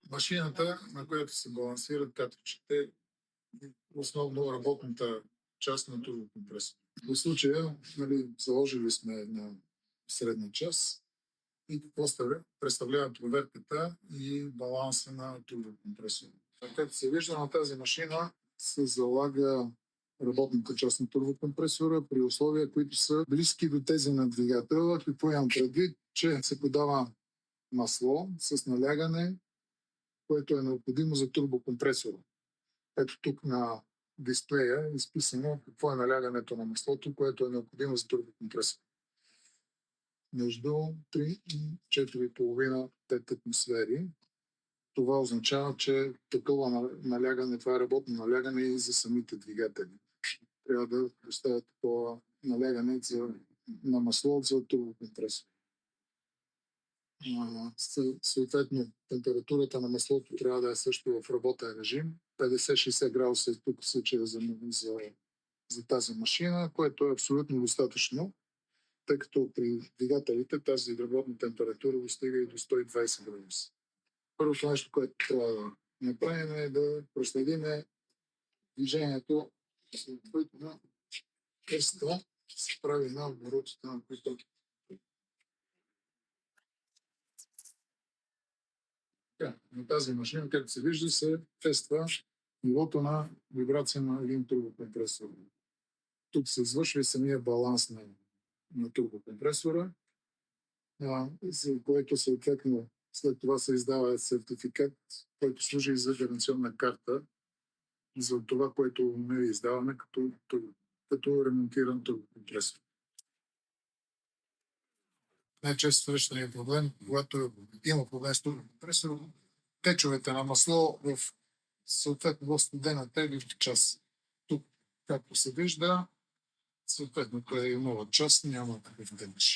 Машината, на която се балансират катъчите, основно работната част на турбокомпресора. В случая, заложили сме на средна част и какво представлява проверката и баланса на турбокомпресора. Както се вижда, на тази машина се залага работната част на турбокомпресора при условия, които са близки до тези на двигателя. Какво имам предвид? Че се подава масло с налягане, което е необходимо за турбокомпресора. Ето тук на дисплея е изписано какво е налягането на маслото, което е необходимо за турбокомпресора. Между 3 и 4,5 атмосфери. Това означава, че такова налягане, това е работно налягане и за самите двигатели. Трябва да поставят такова налягане на масло за турбокомпресор. Съответно, температурата на маслото трябва да е също в работен режим. 50-60 градуса е тук в случая за тази машина, което е абсолютно достатъчно, тъй като при двигателите тази работна температура достига и до 120 градуса. Първото нещо, което трябва да направим е да проследим движението на кръста, се прави на оборотите на които на тази машина, както се вижда, се тества нивото на вибрация на един турбокомпресор. Тук се извършва и самия баланс на турбокомпресора, за което съответно след това се издава сертификат, който служи за гаранционна карта за това, което ние издаваме като ремонтиран турбокомпресор. Най-често срещания проблем, когато има проблем с турбокомпресор, течовете на масло съответно в студената или в част. Тук, както се вижда, съответно е нова част, няма такъв теч.